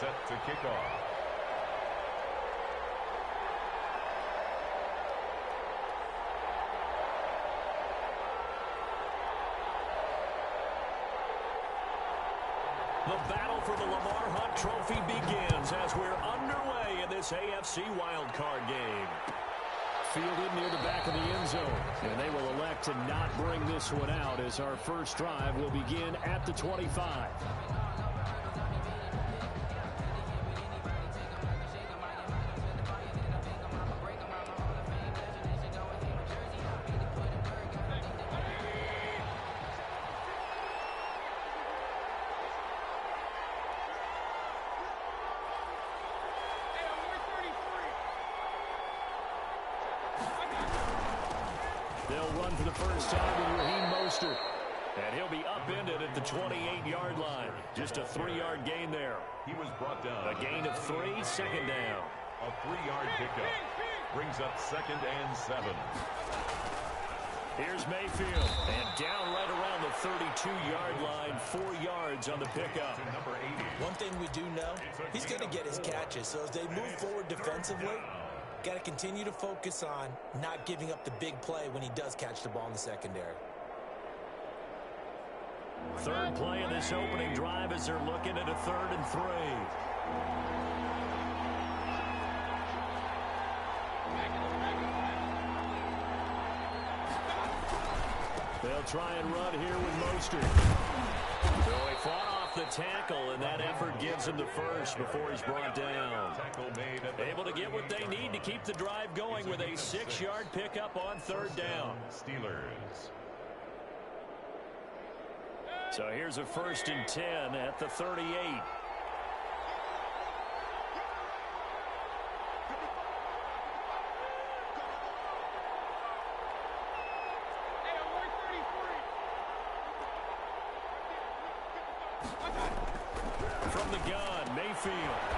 Set to kick off. The battle for the Lamar Hunt Trophy begins as we're underway in this AFC Wildcard game. Fielded near the back of the end zone, and they will elect to not bring this one out as our first drive will begin at the 25. They'll run for the first time with Raheem Mostert. And he'll be upended at the 28-yard line. Just a 3-yard gain there. He was brought down. A gain of 3, second down. A 3-yard pickup. Brings up 2nd and 7. Here's Mayfield. And down right around the 32-yard line. 4 yards on the pickup. Number 80. One thing we do know, he's going to get his catches. So as they move forward defensively, got to continue to focus on not giving up the big play when he does catch the ball in the secondary. Third play of this opening drive as they're looking at a 3rd and 3. They'll try and run here with Mostert. So he fought off the tackle, and that effort gives him the first before he's brought down. Able to get what they need to keep the drive going with a 6-yard pickup on 3rd down. Steelers. So here's a 1st and 10 at the 38. From the gun, Mayfield.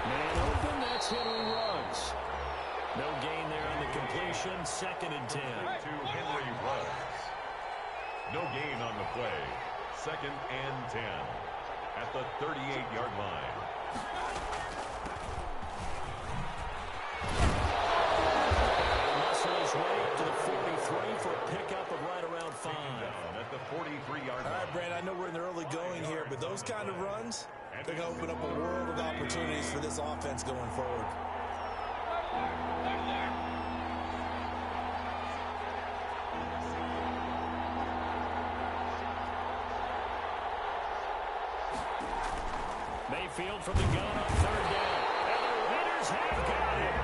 Man open, that's Henry Ruggs. No gain there on the completion, 2nd and 10. To Henry Ruggs. No gain on the play. 2nd and 10 at the 38-yard line. Muscle his way up to the 43 for a pickup of right around 5. At the 43-yard line. All right, Brad, I know we're in the early going here, but those kind of runs, they're going to open up a world of opportunities for this offense going forward. Mayfield from the gun on 3rd down. And the Raiders have got it.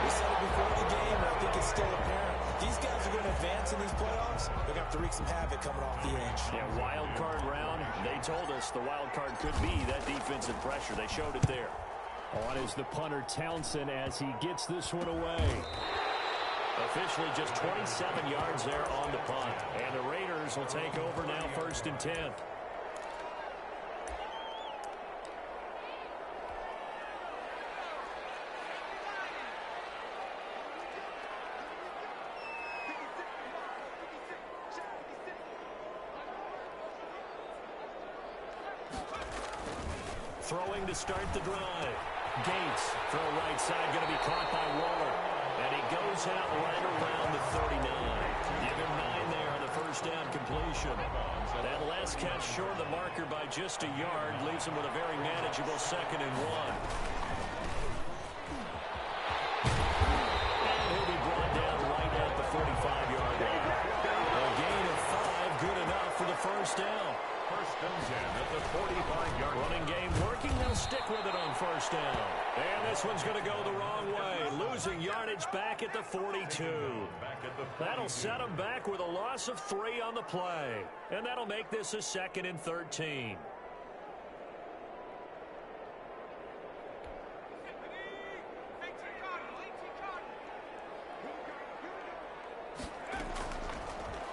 We said it before the game, and I think it's still apparent. These guys are going to advance in these playoffs. They're going to have to wreak some havoc coming off the edge. Yeah, wild card round. They told us the wild card could be that defensive pressure. They showed it there. On is the punter Townsend as he gets this one away. Officially just 27 yards there on the punt. And the Raiders will take over now 1st and 10. Throwing to start the drive. Gates, throw right side, going to be caught by Waller. And he goes out right around the 39. Give him 9 there on the 1st down completion. That last catch short of the marker by just a yard leaves him with a very manageable 2nd and 1. And he'll be brought down right at the 45-yard line. A gain of 5, good enough for the 1st down. 1st and 10 at the 45-yard line. Running game working. They'll stick with it on 1st down. And this one's going to go the wrong way. Losing yardage back at the 42. That'll set them back with a loss of 3 on the play. And that'll make this a 2nd and 13.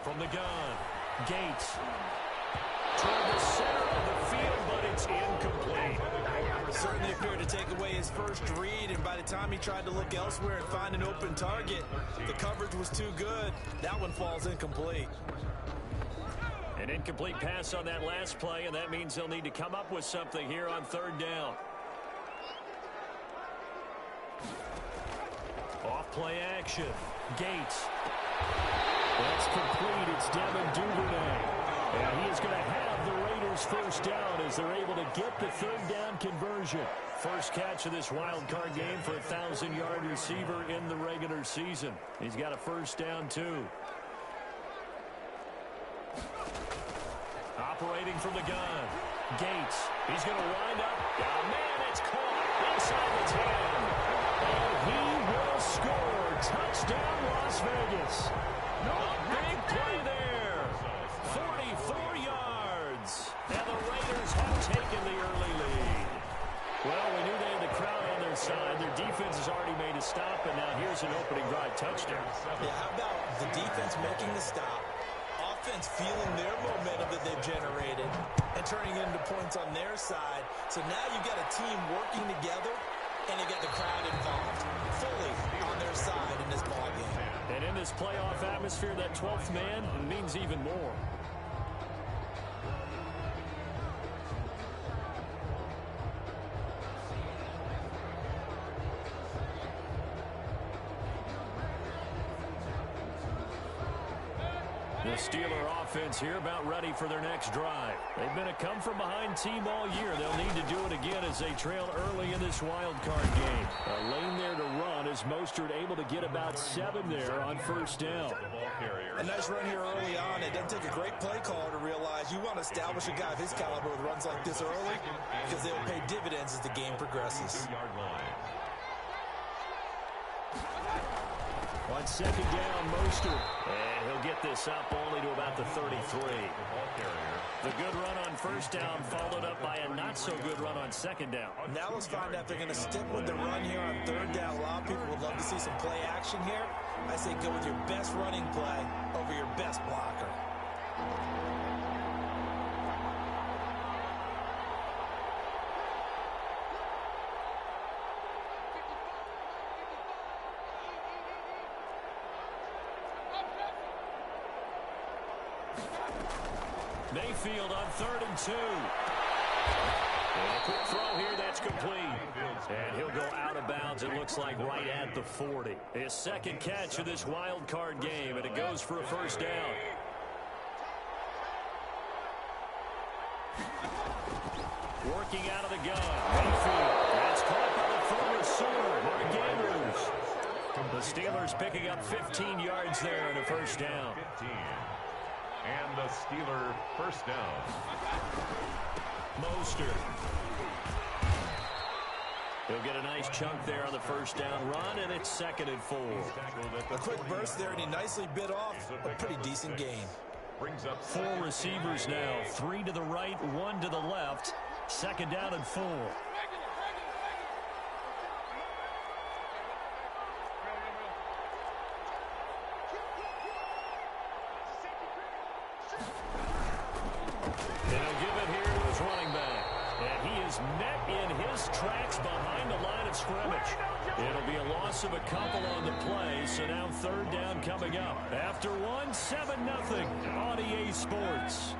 From the gun, Gates. Toward the center of the field, but it's incomplete. Certainly appeared to take away his first read, and by the time he tried to look elsewhere and find an open target, the coverage was too good. That one falls incomplete. And An incomplete pass on that last play, and that means they'll need to come up with something here on third down. Off play action. Gates. That's complete. It's Devin Duvernay. And he is going to have the Raiders first down as they're able to get the third down conversion. First catch of this wild card game for a 1,000-yard receiver in the regular season. He's got a first down, too. Operating from the gun. Gates. He's going to wind up. Oh, man, it's caught inside the 10. And he will score. Touchdown, Las Vegas. Big play there. 44 yards. And the Raiders have taken the early lead. Well, we knew they had the crowd on their side. Their defense has already made a stop, and now here's an opening drive touchdown. Yeah, how about the defense making the stop, offense feeling their momentum that they've generated, and turning it into points on their side. So now you've got a team working together, and you've got the crowd involved fully on their side in this ballgame. And in this playoff atmosphere, that 12th man means even more. The Steeler offense here about ready for their next drive. They've been a come-from-behind team all year. They'll need to do it again as they trail early in this wild card game. A lane there to run as Mostert able to get about 7 there on first down. A nice run here early on. It doesn't take a great play caller to realize you want to establish a guy of his caliber with runs like this early because they'll pay dividends as the game progresses. On second down, Mostert. And he'll get this up only to about the 33. The good run on first down followed up by a not-so-good run on second down. Now let's find out if they're going to stick with the run here on third down. A lot of people would love to see some play action here. I say go with your best running play over your best blocker. Mayfield on 3rd and 2. And a quick throw here, that's complete. And he'll go out of bounds, it looks like right at the 40. His second catch of this wild card game, and it goes for a first down. Working out of the gun. Mayfield. That's caught by the former Sooner, Mark Andrews. The Steelers picking up 15 yards there and a first down. 15. And the Steeler first down. Mostert. He'll get a nice chunk there on the first down run, and it's 2nd and 4. A quick burst there, and he nicely bit off a pretty decent gain. Brings up 4 receivers now, 3 to the right, 1 to the left. 2nd down and 4. Met in his tracks behind the line of scrimmage. It'll be a loss of a couple on the play, so now 3rd down coming up. After 1, 7-0 on EA Sports.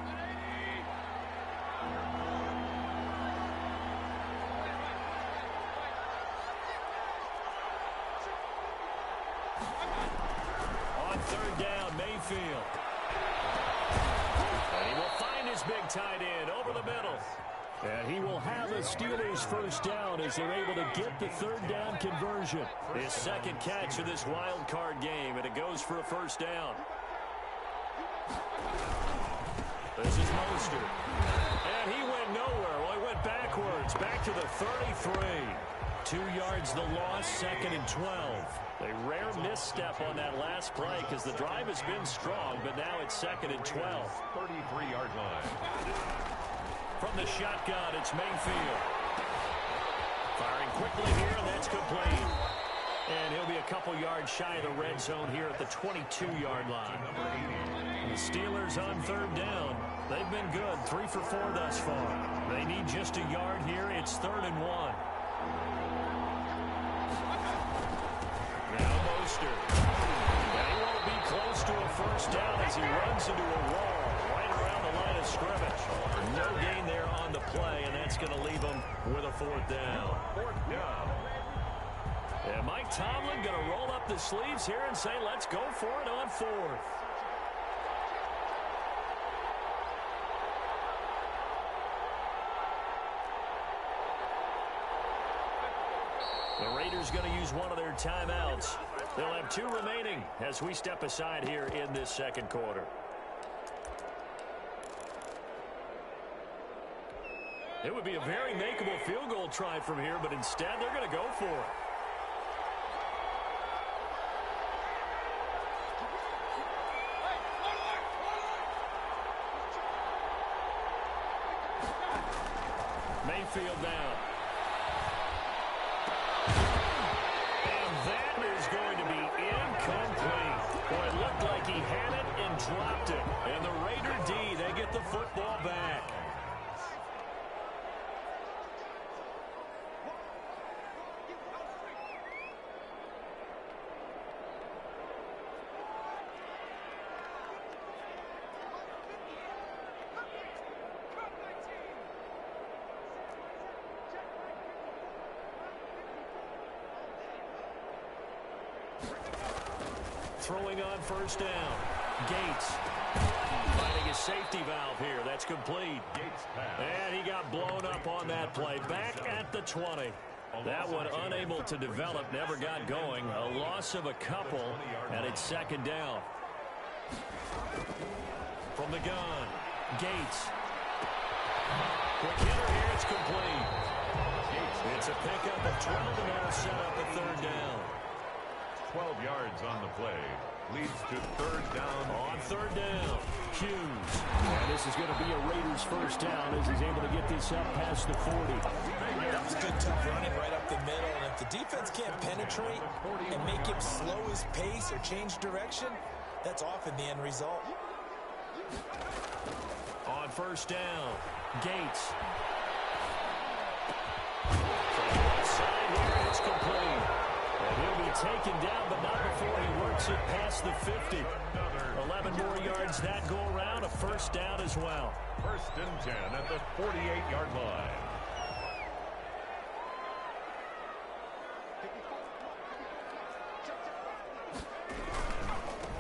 On 3rd down, Mayfield. And he will find his big tight end over the middle. And he will have a Steelers first down as they're able to get the 3rd down conversion. His second catch of this wild card game, and it goes for a first down. This is Mostert. And he went nowhere. Well, he went backwards, back to the 33. 2 yards the loss, 2nd and 12. A rare misstep on that last play because the drive has been strong, but now it's 2nd and 12. 33-yard line. From the shotgun, it's Mayfield. Firing quickly here, and that's complete. And he'll be a couple yards shy of the red zone here at the 22-yard line. The Steelers on 3rd down. They've been good, 3 for 4 thus far. They need just a yard here. It's 3rd and 1. Now Mostert. And he won't be close to a first down as he runs into a wall right around the line of scrimmage. No gain there on the play, and that's going to leave them with a fourth down. And Mike Tomlin going to roll up the sleeves here and say, let's go for it on fourth. The Raiders going to use one of their timeouts. They'll have 2 remaining as we step aside here in this second quarter. It would be a very makeable field goal try from here, but instead they're going to go for it. Mayfield down. And that is going to be incomplete. Boy, it looked like he had it and dropped it. And the Raider D, they get the football back. Throwing on first down. Gates finding a safety valve here. That's complete. And he got blown up on that play. Back at the 20. That one unable to develop, never got going. A loss of a couple, and it's second down. From the gun, Gates. Quick hitter here, it's complete. It's a pickup of 12, and that'll set up a third down. 12 yards on the play. Leads to third down. On third down, Hughes. And this is going to be a Raiders first down as he's able to get this up past the 40. That was good, tough running right up the middle. And if the defense can't penetrate and make him slow his pace or change direction, that's often the end result. On first down, Gates. From the left side here, it's complete. And he'll be taken down, but not before he works it past the 50. 11 more yards that go around, a first down as well. First and 10 at the 48-yard line.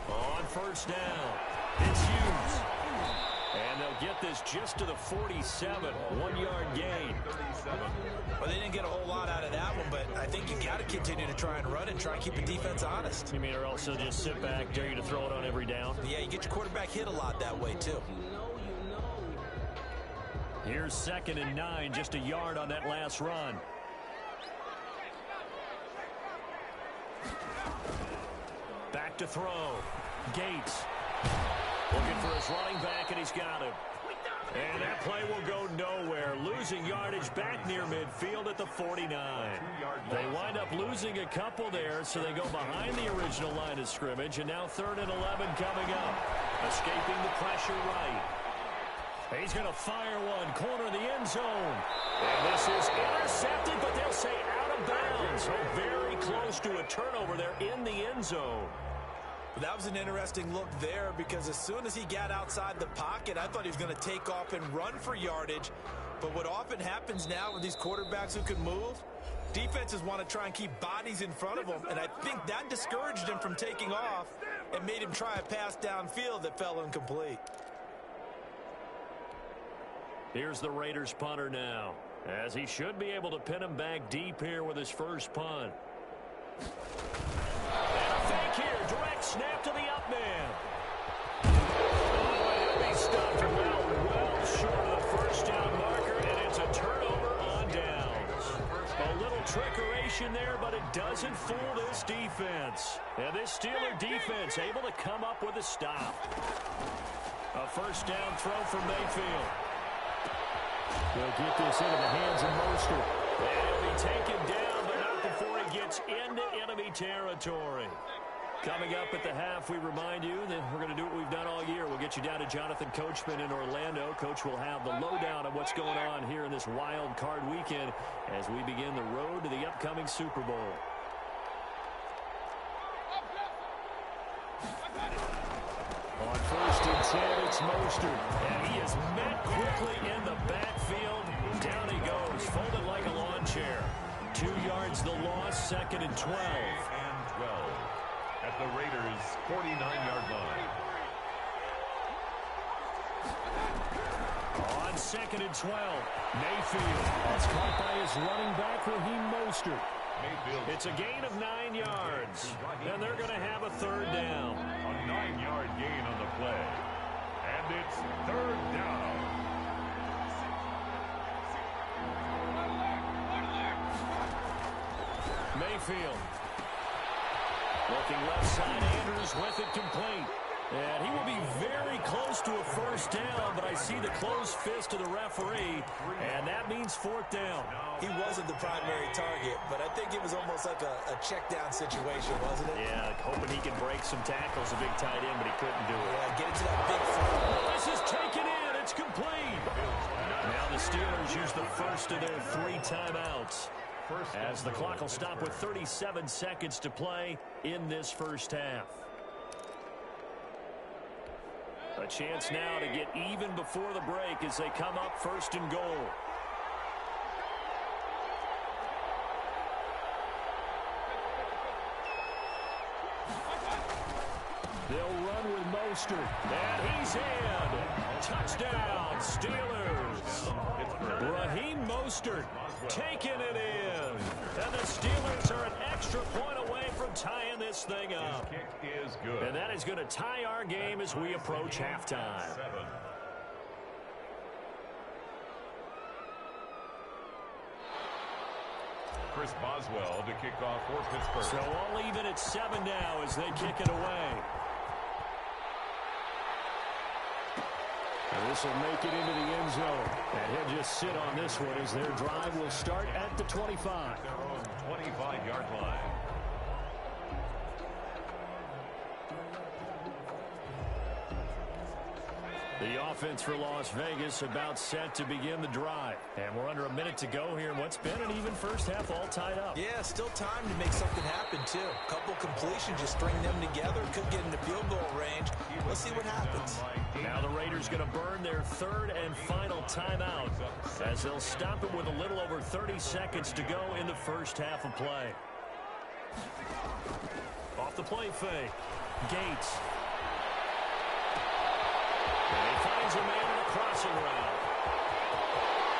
On first down, it's Hughes. And they'll get this just to the 47, 1-yard gain. Well, they didn't get a whole lot out of that one, but I think you got to continue to try and run and try and keep the defense honest. You mean, or also just sit back, dare you to throw it on every down? Yeah, you get your quarterback hit a lot that way, too. Here's 2nd and 9, just a yard on that last run. Back to throw. Gates. Looking for his running back, and he's got him. And that play will go nowhere. Losing yardage back near midfield at the 49. They wind up losing a couple there, so they go behind the original line of scrimmage. And now 3rd and 11 coming up. Escaping the pressure right. He's going to fire one. Corner of the end zone. And this is intercepted, but they'll say out of bounds. So very close to a turnover there in the end zone. That was an interesting look there because as soon as he got outside the pocket, I thought he was going to take off and run for yardage. But what often happens now with these quarterbacks who can move, defenses want to try and keep bodies in front of them. And I think that discouraged him from taking off and made him try a pass downfield that fell incomplete. Here's the Raiders punter now, as he should be able to pin him back deep here with his first punt. And a fake here, direct snap to the up man. Oh, he'll be stopped well short of the first down marker, and it's a turnover on downs. A little trickeration there, but it doesn't fool this defense. And this Steeler defense able to come up with a stop. A first down throw from Mayfield. They'll get this into the hands of Mostert. And he'll be taken down, but not before he gets into enemy territory. Coming up at the half, we remind you that we're going to do what we've done all year. We'll get you down to Jonathan Coachman in Orlando. Coach will have the lowdown on what's going on here in this wild card weekend as we begin the road to the upcoming Super Bowl. On 1st and and it's Mostert. And he is met quickly in the backfield. Down he goes, folded like a lawn chair. 2 yards the loss, 2nd and 12. And 12 at the Raiders' 49-yard line. On 2nd and 12, Mayfield. That's caught by his running back, Raheem Mostert. It's a gain of 9 yards, and they're going to have a 3rd down. A 9-yard gain on the play, and it's 3rd down. Mayfield. Looking left side, Andrews with it complete. And he will be very close to a 1st down, but I see the closed fist of the referee, and that means 4th down. He wasn't the primary target, but I think it was almost like a check-down situation, wasn't it? Yeah, hoping he could break some tackles, a big tight end, but he couldn't do it. Yeah, get into that big front. This is taken in. It's complete. Now the Steelers use the first of their 3 timeouts, as the clock will stop with 37 seconds to play in this first half. A chance now to get even before the break as they come up 1st and goal. They'll run with Mostert. And he's in. Touchdown, Steelers. Raheem Mostert taking it in. And the Steelers are an extra point away from tying this thing up. His kick is good. And that is going to tie our game as we approach halftime. 7. Chris Boswell to kick off for Pittsburgh. So all even at 7 now as they kick it away. And this will make it into the end zone. And he'll just sit on this one as their drive will start at the 25. Their own 25-yard line. The offense for Las Vegas about set to begin the drive. And we're under a minute to go here in what's been an even first half, all tied up. Yeah, still time to make something happen, too. A couple completions, just string them together. Could get into field goal range. Let's see what happens. Now the Raiders going to burn their 3rd and final timeout as they'll stop it with a little over 30 seconds to go in the first half of play. Off the play fake. Gates. And he finds a man in a crossing route.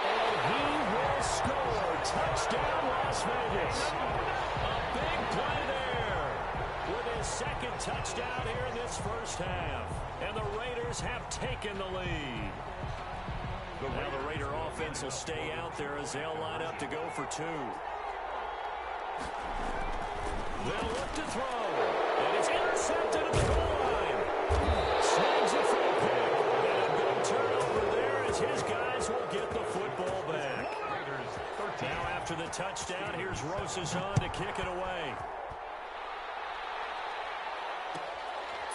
And he will score. Touchdown, Las Vegas. A big play there with his 2nd touchdown here in this first half. And the Raiders have taken the lead. Now the Raider offense will stay out there as they'll line up to go for 2. They'll look to throw. And it's intercepted at the goal line. Snags it for a pick. And a big turnover there as his guys will get the football back. Now after the touchdown, here's Rosas on to kick it away.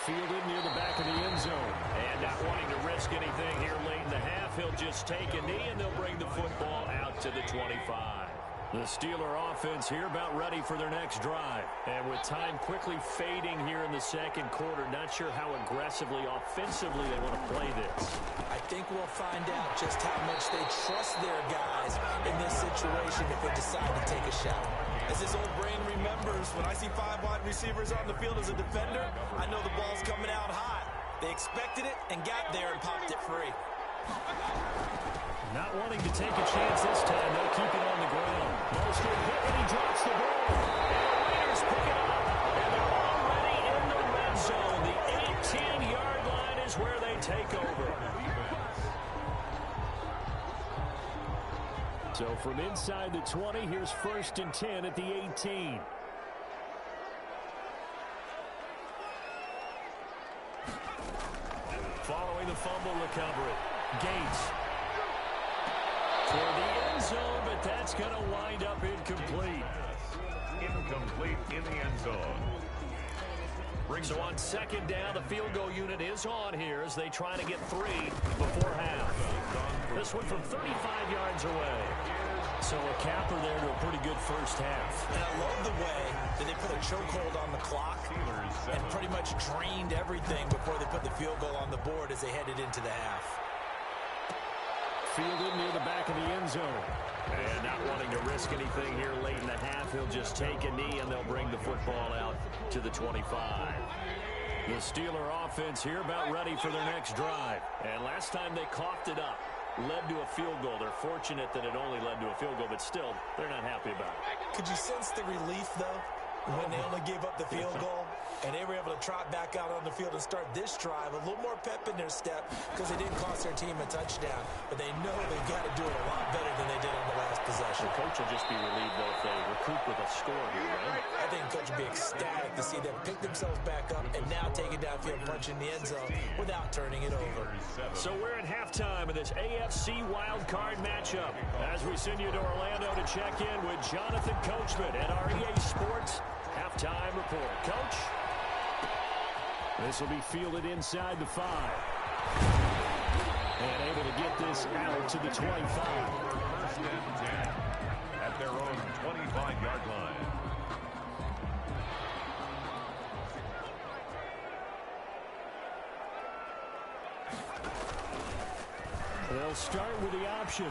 Fielded near the back of the end zone. And not wanting to risk anything here late in the half, he'll just take a knee and they'll bring the football out to the 25. The Steeler offense here about ready for their next drive. And with time quickly fading here in the 2nd quarter, not sure how aggressively, offensively they want to play this. I think we'll find out just how much they trust their guys in this situation if they decide to take a shot. As this old brain remembers, when I see 5 wide receivers on the field as a defender, I know the ball's coming out hot. They expected it and got there and popped it free. Not wanting to take a chance this time, they'll keep it on the ground. Mostert hit and he drops the ball. And the Raiders pick it up. And they're already in the red zone. The 18-yard line is where they take over. So from inside the 20, here's 1st and 10 at the 18. Following the fumble recovery, Gates toward the end zone, but that's going to wind up incomplete. Incomplete in the end zone. So on 2nd down, the field goal unit is on here as they try to get 3 before half. This one from 35 yards away. So a capper there to a pretty good first half. And I love the way that they put a chokehold on the clock and pretty much drained everything before they put the field goal on the board as they headed into the half. Fielded near the back of the end zone. And not wanting to risk anything here late in the half, he'll just take a knee and they'll bring the football out to the 25. The Steeler offense here about ready for their next drive. And last time they coughed it up, led to a field goal. They're fortunate that it only led to a field goal, but still, they're not happy about it. Could you sense the relief, though, when they only gave up the field goal and they were able to trot back out on the field and start this drive? A little more pep in their step because they didn't cost their team a touchdown, but they know they've got to do it a lot better than they did on the last possession. The coach will just be relieved, though, if they recoup with a score here, right? I think the coach will be ecstatic to see them pick themselves back up and now take it downfield, punch in the end zone without turning it over. So we're at halftime of this AFC Wildcard matchup as we send you to Orlando to check in with Jonathan Coachman at our EA Sports Halftime Report. Coach? This will be fielded inside the 5. And able to get this out to the 25. First and 10 at their own 25-yard line. They'll start with the option.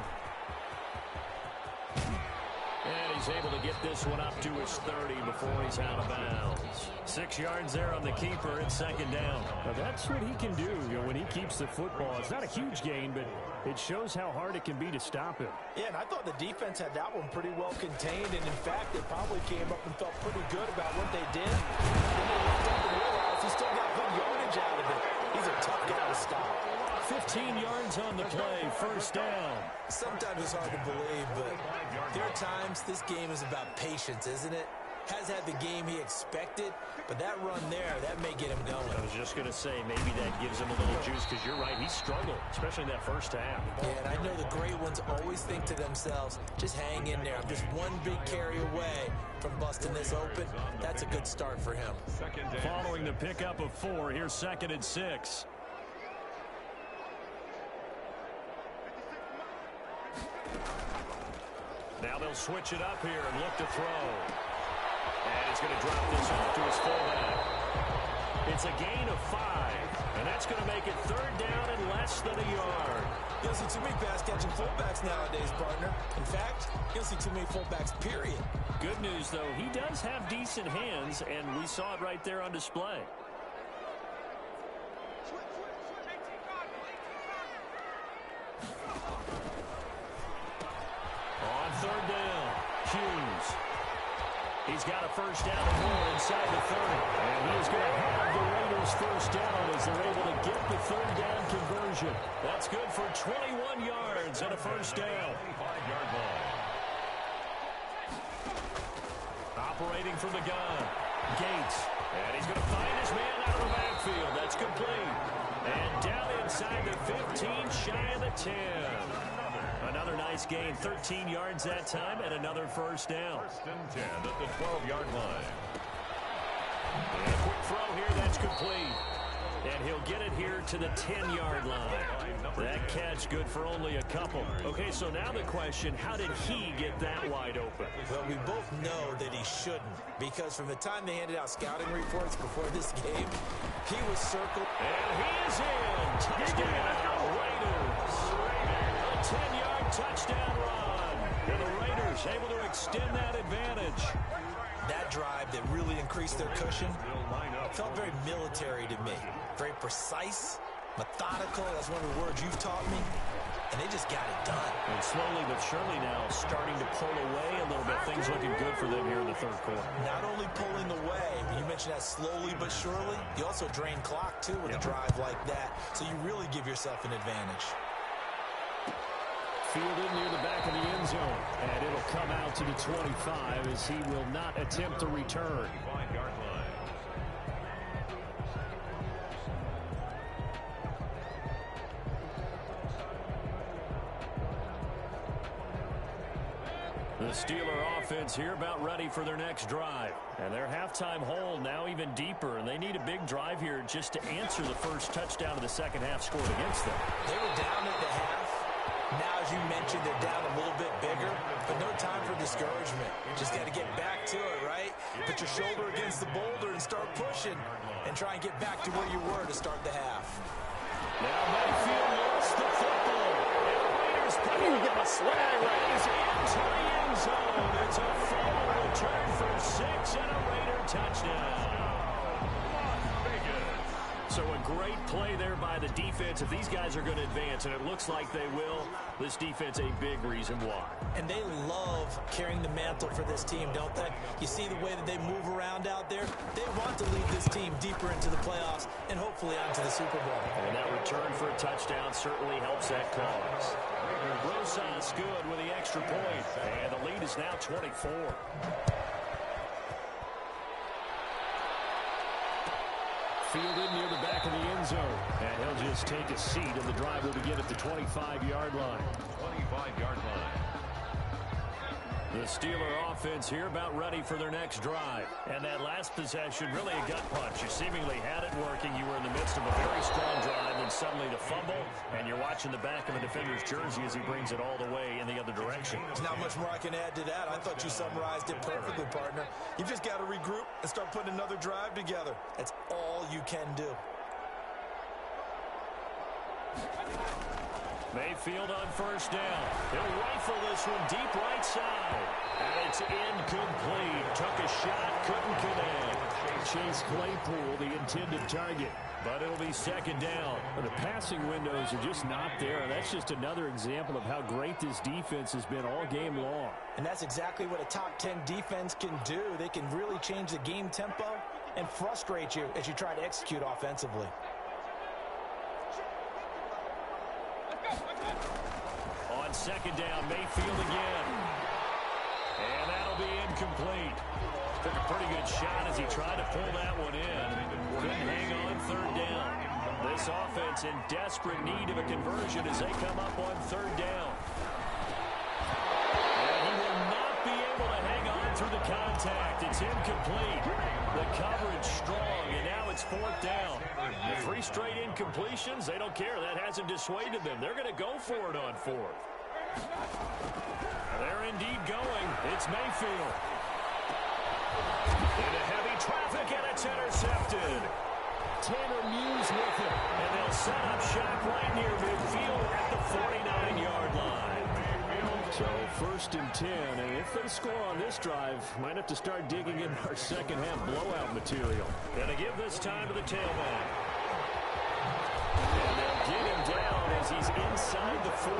And he's able to get this one up to his 30 before he's out of bounds. 6 yards there on the keeper. It's second down. Now that's what he can do, when he keeps the football. It's not a huge gain, but it shows how hard it can be to stop him. Yeah, and I thought the defense had that one pretty well contained, and in fact, they probably came up and felt pretty good about what they did. Then they looked up and realized he still got good yardage out of it. He's a tough guy to stop. 15 yards on the play, first down. Sometimes it's hard to believe, but there are times this game is about patience, isn't it? Has had the game he expected, but that run there, that may get him going. I was just going to say, maybe that gives him a little juice, because you're right, he struggled, especially in that first half. Yeah, and I know the great ones always think to themselves, just hang in there. I'm just one big carry away from busting this open. That's a good start for him. Following the pickup of 4, here's second and 6. Now they'll switch it up here and look to throw. And he's going to drop this off to his fullback. It's a gain of 5, and that's going to make it third down and less than a yard. You don't see too many pass-catching fullbacks nowadays, partner. In fact, you don't see too many fullbacks, period. Good news, though, he does have decent hands, and we saw it right there on display. On third down, Hughes. He's got a first down and more inside the 30. And he's going to have the Raiders first down as they're able to get the third down conversion. That's good for 21 yards and a first down. 25-yard line. Operating from the gun, Gates. And he's going to find his man out of the backfield. That's complete. And down inside the 15, shy of the 10. Another nice gain, 13 yards that time, and another first down. First and 10 at the 12-yard line. And a quick throw here, that's complete. And he'll get it here to the 10-yard line. That catch good for only a couple. Okay, so now the question, how did he get that wide open? Well, we both know that he shouldn't, because from the time they handed out scouting reports before this game, he was circled. And he is in. Touchdown, Raiders. A 10-yard touchdown run. And the Raiders able to extend that advantage. That drive that really increased their cushion felt very military to me. Very precise, methodical. That's one of the words you've taught me. And they just got it done. And slowly but surely now starting to pull away a little bit. Things looking good for them here in the third quarter. Not only pulling away, you mentioned that slowly but surely, you also drain clock, too, with a drive like that. So you really give yourself an advantage. Fielded near the back of the end zone. And it'll come out to the 25 as he will not attempt to return. 25-yard line. The Steeler offense here about ready for their next drive. And their halftime hole now even deeper, and they need a big drive here just to answer the first touchdown of the second half scored against them. They were down at the half, Now, as you mentioned, they're down a little bit bigger, but no time for discouragement. Just got to get back to it, right? Put your shoulder against the boulder and start pushing and try and get back to where you were to start the half. Now Mayfield lost the football. And the Raiders put it in a swag raise into the end zone. It's a fumble return for 6 and a Raider touchdown. So a great play there by the defense. If these guys are going to advance, and it looks like they will, this defense a big reason why. And they love carrying the mantle for this team, don't they? You see the way that they move around out there? They want to lead this team deeper into the playoffs and hopefully onto the Super Bowl. And that return for a touchdown certainly helps that cause. Rosas good with the extra point. And the lead is now 24. Fielded near the back of the end zone. And he'll just take a seat, and the drive will begin at the 25-yard line. 25-yard line. The Steeler offense here about ready for their next drive. And that last possession, really a gut punch. You seemingly had it working. You were in the midst of a very strong drive, and suddenly the fumble, and you're watching the back of a defender's jersey as he brings it all the way in the other direction. There's not much more I can add to that. I thought you summarized it perfectly, partner. You've just got to regroup and start putting another drive together. That's all you can do. Mayfield on first down. He'll rifle this one deep right side. And it's incomplete. Took a shot, couldn't connect. Chase Claypool, the intended target. But it'll be second down. The passing windows are just not there. That's just another example of how great this defense has been all game long. And that's exactly what a top 10 defense can do. They can really change the game tempo and frustrate you as you try to execute offensively. On second down, Mayfield again. And that'll be incomplete. Took a pretty good shot as he tried to pull that one in. Couldn't hang on third down. This offense in desperate need of a conversion as they come up on third down. And he will not be able to hang on through the contact. It's incomplete. The coverage strong, and now it's fourth down. The 3 straight incompletions, they don't care. That hasn't dissuaded them. They're going to go for it on fourth. They're indeed going. It's Mayfield. Into heavy traffic, and it's intercepted. Tanner Muse with it. And they'll set up shop right near midfield at the 49-yard line. So first and 10, and if they score on this drive, might have to start digging in our second half blowout material. Gonna give this time to the tailback. And they'll get him down as he's inside the 40.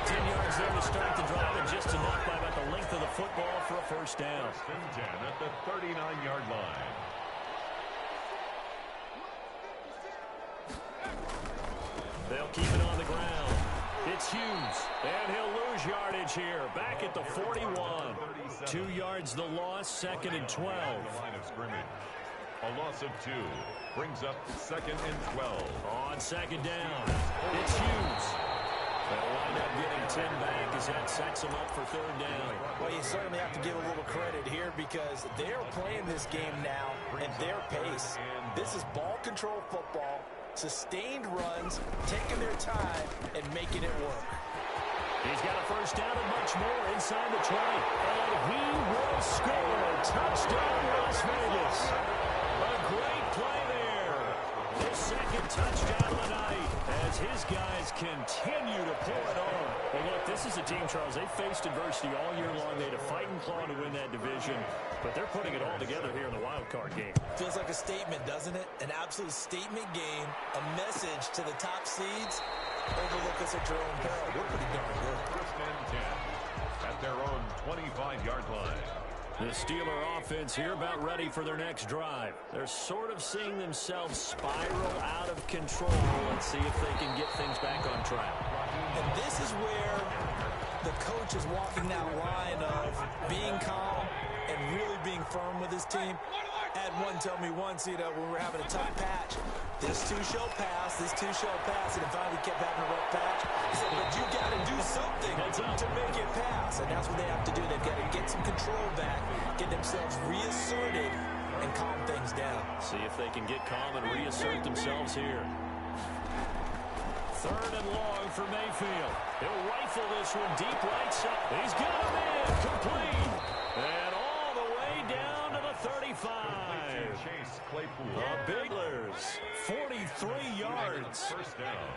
10 yards there to start the drive, and just enough by about the length of the football for a first down. First and 10 at the 39-yard line. They'll keep it on the ground. It's Hughes, and he'll lose yardage here. Back at the 41. 2 yards the loss, second and 12. Line of scrimmage. A loss of 2 brings up second and 12. On second down, it's Hughes. They'll wind up getting 10 back as that sets them up for third down. Well, you certainly have to give a little credit here because they're playing this game now at their pace. This is ball control football, sustained runs, taking their time, and making it work. He's got a first down and much more inside the 20. And he will score. Touchdown, Las Vegas. A great play there. His second touchdown of the night as his guys continue to pull it on. Well, look, this is a team, Charles, they faced adversity all year long. They had to fight and claw to win that division, but they're putting it all together here in the wild card game. Feels like a statement, doesn't it? An absolute statement game, a message to the top seeds. Overlook us at your own peril. We're pretty darn good. First and 10 at their own 25-yard line. The Steeler offense here about ready for their next drive. They're sort of seeing themselves spiral out of control. Let's see if they can get things back on track. And this is where the coach is walking that line of being calm and really being firm with his team. I had one tell me once, when we're having a tough patch, this too shall pass, this too shall pass, and it finally kept having a rough patch. He said, but you got to do something to make it pass, and that's what they have to do. They've got to get some control back, get themselves reasserted, and calm things down. See if they can get calm and reassert themselves here. Third and long for Mayfield. He'll rifle this one deep right side. He's got him in. Complete. And all the way down to the 35. Chase Claypool. The Biglers, 43 yards. First down.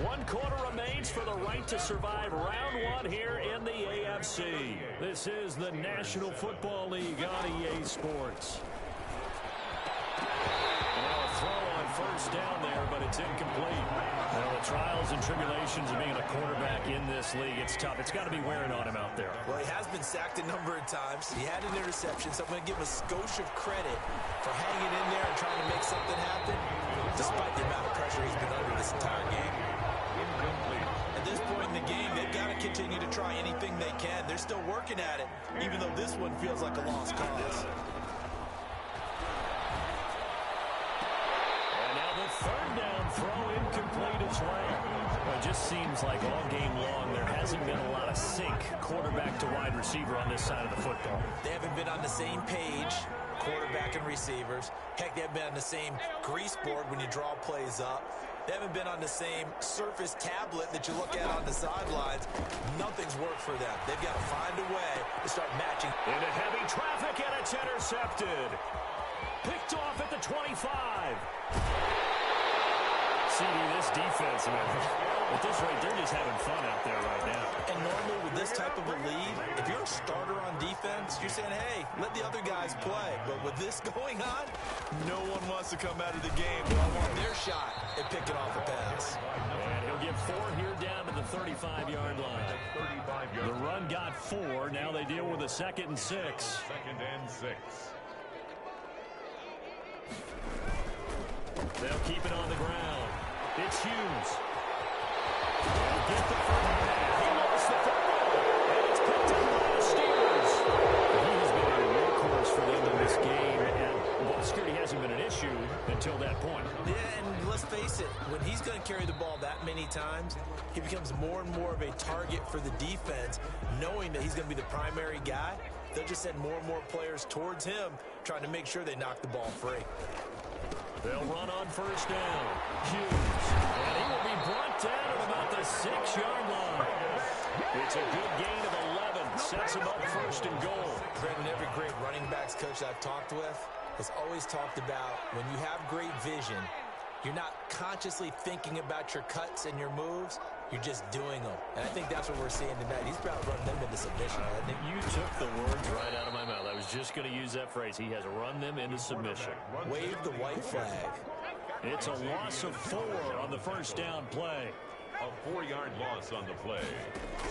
1 quarter remains for the right to survive round 1 here in the AFC. This is the National Football League on EA Sports. Now a throw on first down there, but it's incomplete. Well, the trials and tribulations of being a quarterback in this league, it's tough. It's got to be wearing on him out there. Well, he has been sacked a number of times. He had an interception, so I'm going to give him a skosh of credit for hanging in there and trying to make something happen, despite the amount of pressure he's been under this entire game. At this point in the game, they've got to continue to try anything they can. They're still working at it, even though this one feels like a lost cause. Third down throw incomplete as well. It just seems like all game long there hasn't been a lot of sync quarterback to wide receiver on this side of the football. They haven't been on the same page, quarterback and receivers. Heck, they haven't been on the same grease board when you draw plays up. They haven't been on the same surface tablet that you look at on the sidelines. Nothing's worked for them. They've got to find a way to start matching. Into heavy traffic, and it's intercepted. Picked off at the 25. CD, this defense, man, at this rate, they're just having fun out there right now. And normally with this type of a lead, if you're a starter on defense, you're saying, hey, let the other guys play. But with this going on, no one wants to come out of the game. They all want their shot at picking off a pass. And he'll get 4 here down to the 35-yard line. The run got 4. Now they deal with a 2nd and 6. 2nd and 6. They'll keep it on the ground. It's Hughes. They'll get the first down. He lost the football. And it's picked up by the Steelers. He has been a workhorse for them in this game. And ball security hasn't been an issue until that point. Yeah, and let's face it, when he's going to carry the ball that many times, he becomes more and more of a target for the defense, knowing that he's going to be the primary guy. They'll just send more and more players towards him, trying to make sure they knock the ball free. They'll run on first down. Hughes. And he will be brought down at about the 6-yard line. It's a good gain of 11. Sets him up 1st and goal. Brandon, every great running backs coach I've talked with has always talked about when you have great vision, you're not consciously thinking about your cuts and your moves. You're just doing them. And I think that's what we're seeing tonight. He's about running them into submission, hasn't he? You took the words right out of my mouth. I was just going to use that phrase. He has run them into submission. Wave the white flag. It's a loss of 4 on the first down play. A 4-yard loss on the play.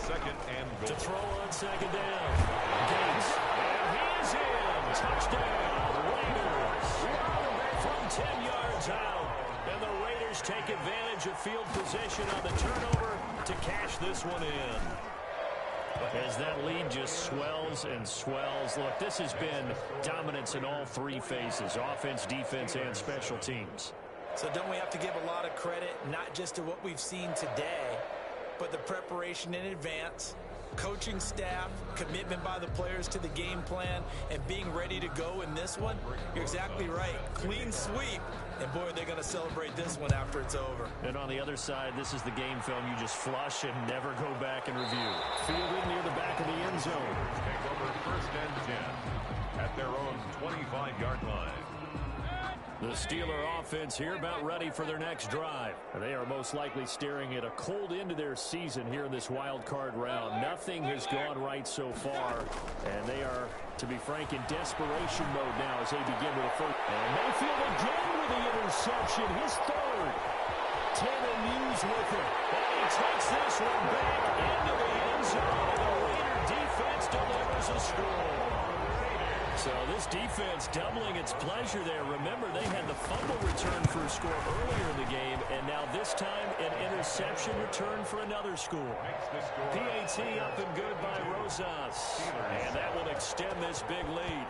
2nd and goal. To throw on 2nd down. Gates. And he is in. Touchdown. Raiders. From 10 yards out. And the Raiders take advantage of field position on the turnover to cash this one in. As that lead just swells and swells. Look, this has been dominance in all 3 phases, offense, defense, and special teams. So don't we have to give a lot of credit, not just to what we've seen today, but the preparation in advance, coaching staff, commitment by the players to the game plan, and being ready to go in this one? You're exactly right. Clean sweep. And, boy, they're going to celebrate this one after it's over. And on the other side, this is the game film you just flush and never go back and review. Fielded near the back of the end zone. Take over 1st and 10 at their own 25-yard line. The Steeler offense here about ready for their next drive. They are most likely staring at a cold end to their season here in this wild card round. Nothing has gone right so far, and they are, to be frank, in desperation mode now as they begin with the first. And Mayfield again with the interception, his 3rd. Taylor Muse with it. And he takes this one back into the end zone, and the Raider defense delivers a score. So this defense doubling its pleasure there. Remember, they had the fumble return for a score earlier in the game, and now this time an interception return for another score. PAT up and good by Rosas, and that will extend this big lead.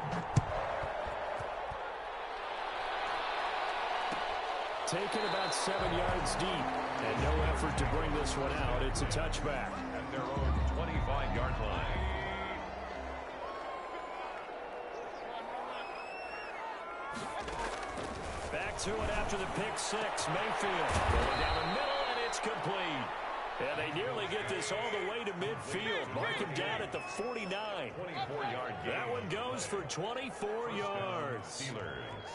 Taken about 7 yards deep, and no effort to bring this one out. It's a touchback. At their own 25-yard line. to it after the pick six. Mayfield going down the middle, and it's complete. And they nearly get this all the way to midfield. Mark him down at the 49. 24-yard gain. That one goes for 24 yards. Steelers.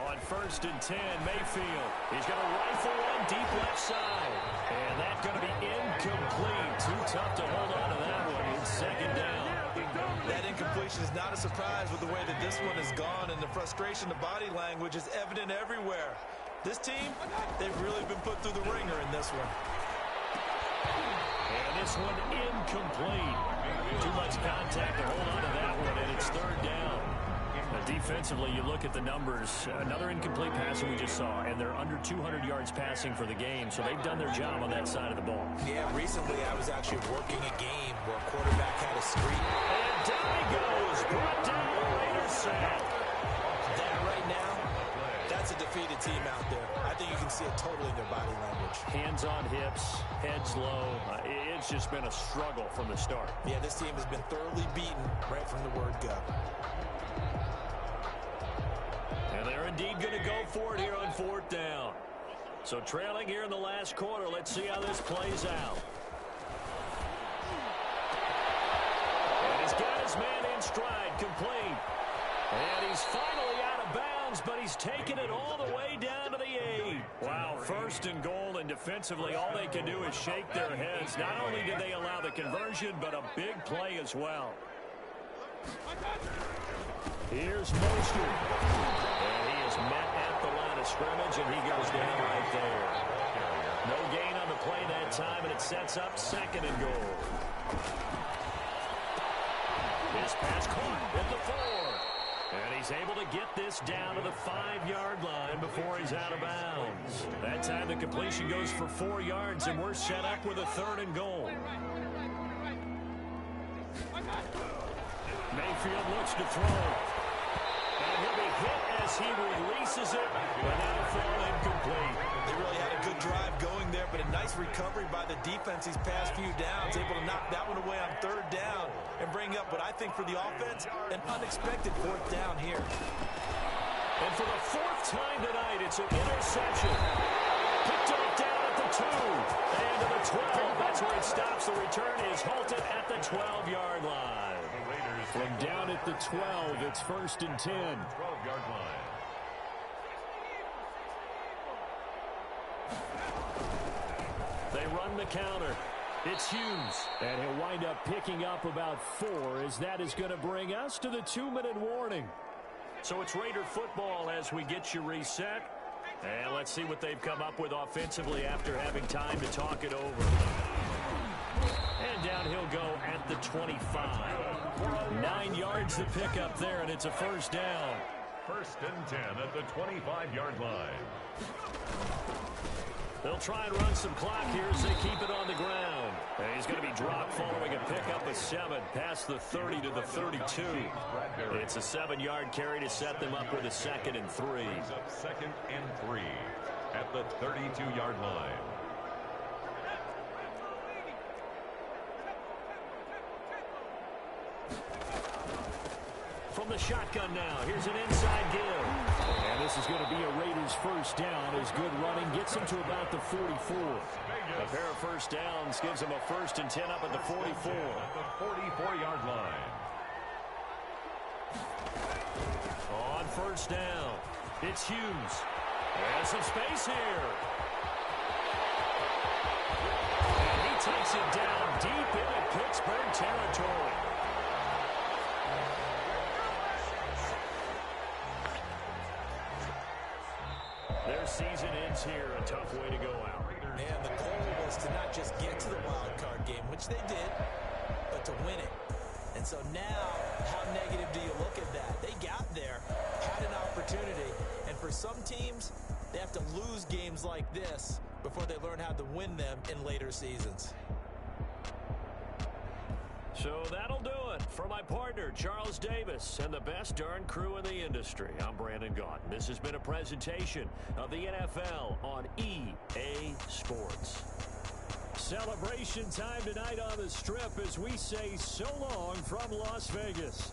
On 1st and 10, Mayfield. He's going to rifle one deep left side. And that's going to be incomplete. Too tough to hold on to that one. It's 2nd down. That incompletion is not a surprise with the way that this one has gone, and the frustration, the body language is evident everywhere. This team, they've really been put through the ringer in this one. And this one incomplete. Too much contact to hold on to that one, and it's 3rd down. Defensively, you look at the numbers. Another incomplete pass that we just saw, and they're under 200 yards passing for the game, so they've done their job on that side of the ball. Yeah, recently I was actually working a game where a quarterback had a streak. And down he goes. Brought down the Raiders sack. That right now, that's a defeated team out there. I think you can see it totally in their body language. Hands on hips, heads low. It's just been a struggle from the start. Yeah, this team has been thoroughly beaten right from the word go. And they're indeed going to go for it here on 4th down. So trailing here in the last quarter. Let's see how this plays out. And he's got his man in stride, complete. And he's finally out of bounds, but he's taken it all the way down to the 8. Wow, 1st and goal, and defensively all they can do is shake their heads. Not only did they allow the conversion, but a big play as well. Here's Mostert. And he is met at the line of scrimmage, and he goes down right there. No gain on the play that time, and it sets up 2nd and goal. His pass caught at the 4. And he's able to get this down to the 5-yard line before he's out of bounds. That time the completion goes for 4 yards, and we're set up with a 3rd and goal. Mayfield looks to throw. And he'll be hit as he releases it, but that'll fall incomplete. They really had a good drive going there, but a nice recovery by the defense these past few downs, able to knock that one away on 3rd down and bring up what I think for the offense, an unexpected 4th down here. And for the 4th time tonight, it's an interception. Picked off down at the 2. And to the 12. That's where it stops. The return is halted at the 12-yard line. From down at the 12, it's 1st and 10. 12-yard line. They run the counter. It's Hughes. And he'll wind up picking up about 4, as that is going to bring us to the 2-minute warning. So it's Raider football as we get you reset. And let's see what they've come up with offensively after having time to talk it over. And down he'll go at the 25. 9 yards to pick up there, and it's a 1st down. 1st and 10 at the 25-yard line. They'll try and run some clock here as they keep it on the ground. And he's going to be dropped following a pickup of 7 past the 30 to the 32. It's a 7-yard carry to set them up with a 2nd and 3. Brings up 2nd and 3 at the 32-yard line. From the shotgun now, here's an inside give. And this is going to be a Raiders 1st down as good running gets them to about the 44. A pair of 1st downs gives them a 1st and 10 up at the 44. At the 44-yard line. On 1st down, it's Hughes. And some space here. And he takes it down deep into Pittsburgh territory. Their season ends here. A tough way to go out. And the goal was to not just get to the wild card game, which they did, but to win it. And so now, how negative do you look at that? They got there, had an opportunity, and for some teams, they have to lose games like this before they learn how to win them in later seasons. So that'll do it for my partner, Charles Davis, and the best darn crew in the industry. I'm Brandon Gaunt. This has been a presentation of the NFL on EA Sports. Celebration time tonight on the Strip as we say so long from Las Vegas.